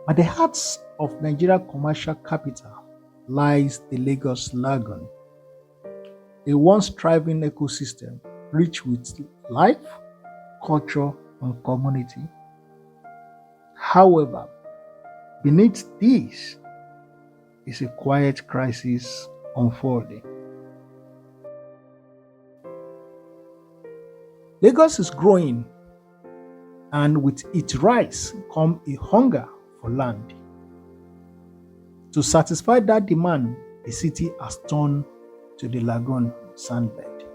At the heart of Nigeria commercial capital lies the Lagos Lagoon, a once thriving ecosystem rich with life, culture, and community. However, beneath this is a quiet crisis unfolding. Lagos is growing, and with its rise comes a hunger for land. To satisfy that demand, the city has turned to the lagoon sandbed.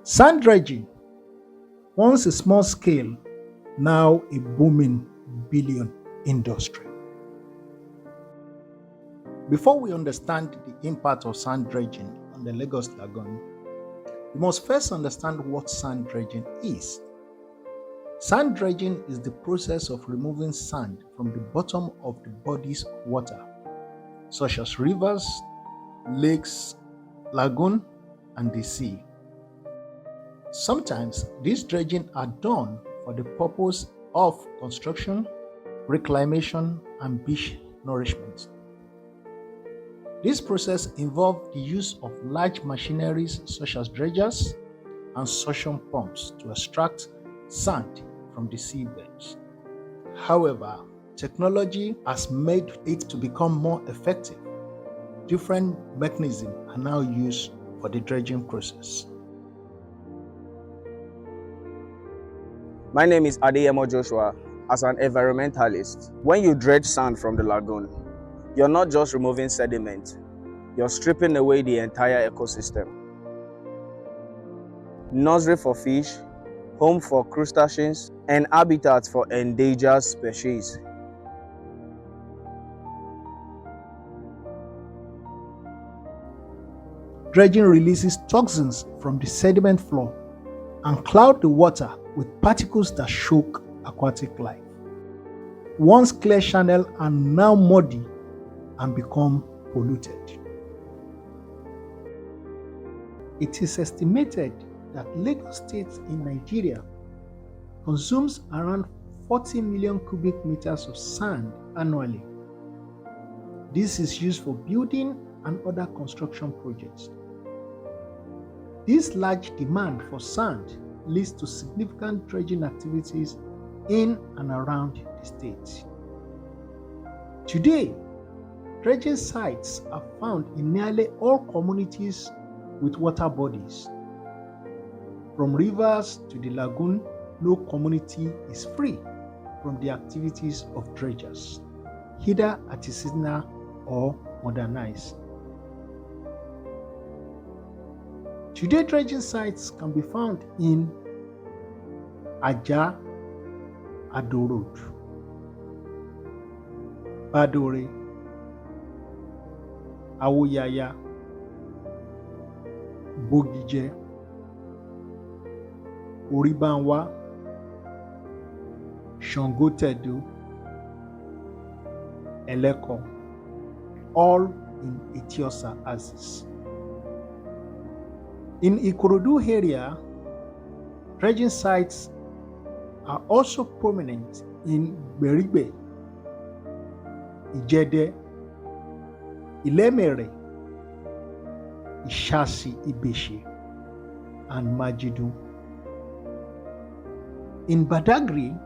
Sand dredging, once a small scale, now a booming billion industry. Before we understand the impact of sand dredging on the Lagos Lagoon, we must first understand what sand dredging is. Sand dredging is the process of removing sand from the bottom of the bodies of water, such as rivers, lakes, lagoon, and the sea. Sometimes these dredging are done for the purpose of construction, reclamation, and beach nourishment. This process involves the use of large machineries such as dredgers and suction pumps to extract sand from the seabeds. However, technology has made it to become more effective. Different mechanisms are now used for the dredging process. My name is Adeyemo Joshua. As an environmentalist, when you dredge sand from the lagoon, you're not just removing sediment, you're stripping away the entire ecosystem. Nursery for fish, home for crustaceans, and habitat for endangered species. Dredging releases toxins from the sediment floor and cloud the water with particles that choke aquatic life. Once clear channels are now muddy and become polluted. It is estimated that Lagos State in Nigeria consumes around 40 million cubic meters of sand annually. This is used for building and other construction projects. This large demand for sand leads to significant dredging activities in and around the state. Today, dredging sites are found in nearly all communities with water bodies. From rivers to the lagoon, no community is free from the activities of dredgers, either artisanal or modernized. Today, dredging sites can be found in Ajah, Ado Road, Badore, Awoyaya, Bogije, Oribanwa, Shangotedo, Eleko, all in Etiosa axis. In Ikorodu area, dredging sites are also prominent in Beribe, Ijede, Ilemere, Ishasi Ibeshi, and Majidu. In Badagry,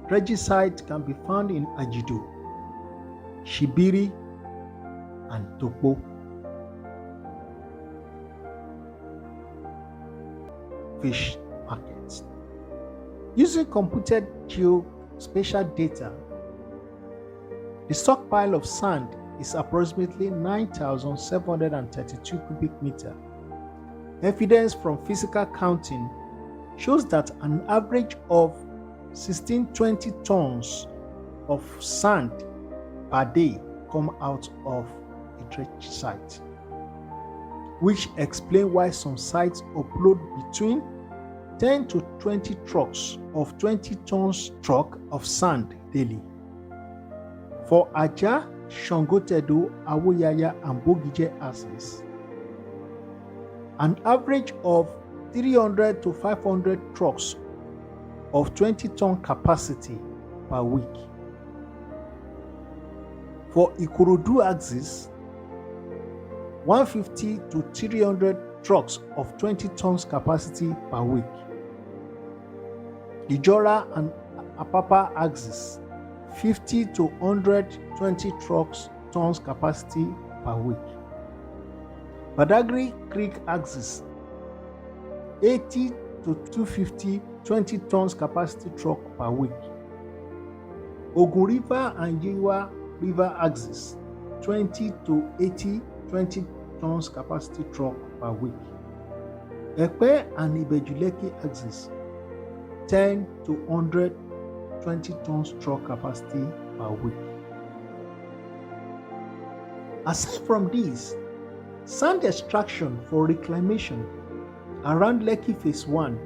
dredging sites can be found in Ajido, Shibiri, and Topo. Fish markets. Using computed geospatial data, the stockpile of sand is approximately 9,732 cubic meters. Evidence from physical counting shows that an average of 1620 tons of sand per day come out of a dredge site, which explains why some sites upload between 10 to 20 trucks of 20 tons truck of sand daily. For Ajah, Shangotedo, Awoyaya, and Bogije axis, an average of 300 to 500 trucks of 20-ton capacity per week. For Ikorodu axis, 150 to 300 trucks of 20 tons capacity per week. Ijora and Apapa axis, 50 to 120 trucks tons capacity per week. Badagry Creek axis, 80 to 250 20 tons capacity truck per week. Ogun River and Yewa River axis, 20 to 80 20 tons capacity truck per week. Ekpe and Ibejuleki axis, 10 to 100 20 tons truck capacity per week. Aside from these, sand extraction for reclamation around Lekki Phase 1,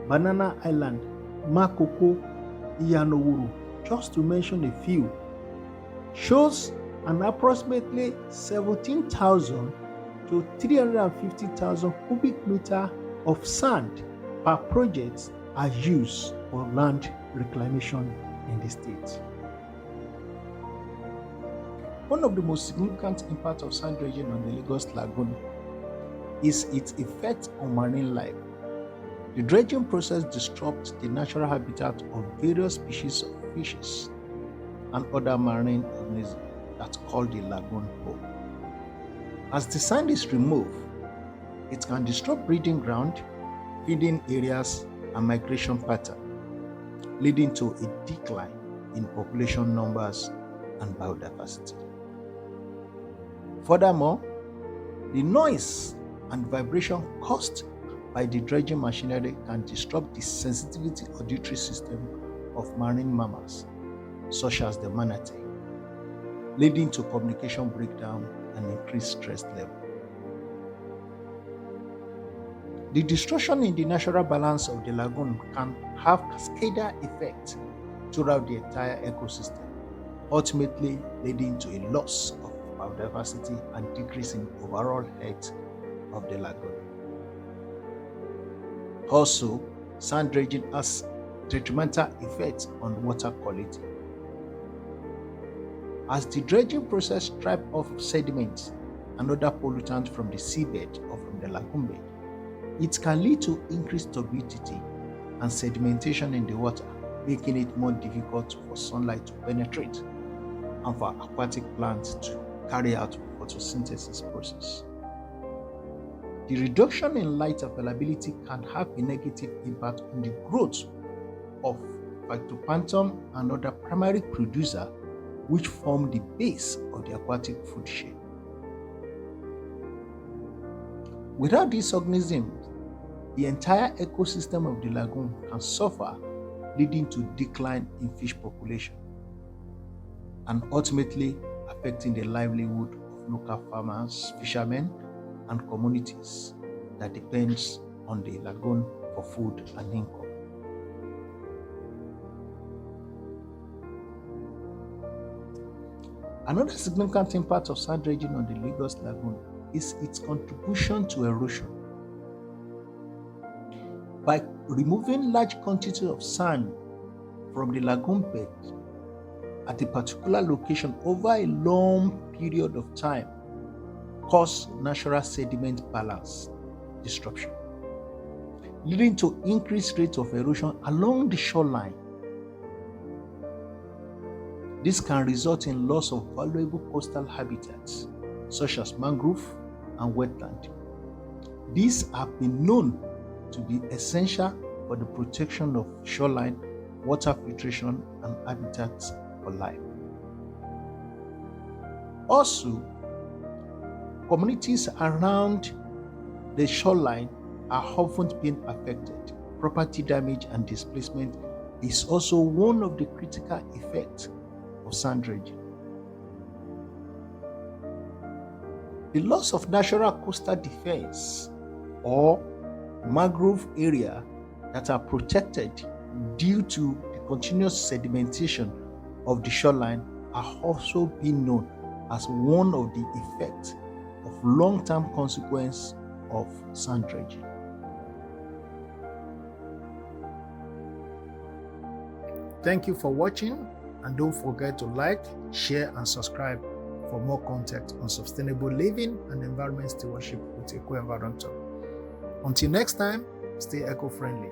Banana Island, Makoko, Iyanowuru, just to mention a few, shows an approximately 17,000 to 350,000 cubic meter of sand per project are used for land reclamation in the state. One of the most significant impacts of sand dredging on the Lagos Lagoon is its effect on marine life. The dredging process disrupts the natural habitat of various species of fishes and other marine organisms that call the lagoon home. As the sand is removed, it can disrupt breeding ground, feeding areas, and migration pattern, leading to a decline in population numbers and biodiversity. Furthermore, the noise and vibration caused by the dredging machinery can disrupt the sensitivity auditory system of marine mammals, such as the manatee, leading to communication breakdown and increased stress level. The destruction in the natural balance of the lagoon can have cascading effects throughout the entire ecosystem, ultimately leading to a loss of biodiversity and decrease in overall health of the lagoon. Also, sand dredging has detrimental effects on water quality. As the dredging process strips off sediments and other pollutants from the seabed or from the lagoon bed, it can lead to increased turbidity and sedimentation in the water, making it more difficult for sunlight to penetrate and for aquatic plants to carry out photosynthesis process. The reduction in light availability can have a negative impact on the growth of phytoplankton and other primary producers which form the base of the aquatic food chain. Without these organisms, the entire ecosystem of the lagoon can suffer, leading to decline in fish population and ultimately affecting the livelihood of local farmers, fishermen, and communities that depends on the lagoon for food and income. Another significant impact of sand dredging on the Lagos Lagoon is its contribution to erosion. By removing large quantities of sand from the lagoon bed at a particular location over a long period of time, cause natural sediment balance disruption, leading to increased rates of erosion along the shoreline. This can result in loss of valuable coastal habitats such as mangrove and wetland. These have been known to be essential for the protection of shoreline, water filtration, and habitats for life. Also, communities around the shoreline are often being affected. Property damage and displacement is also one of the critical effects of sand dredging. The loss of natural coastal defense or mangrove area that are protected due to the continuous sedimentation of the shoreline are also being known as one of the effects of long-term consequence of sand dredging. Thank you for watching, and don't forget to like, share, and subscribe for more content on sustainable living and environment stewardship with Eco-Environmental. Until next time, stay eco-friendly.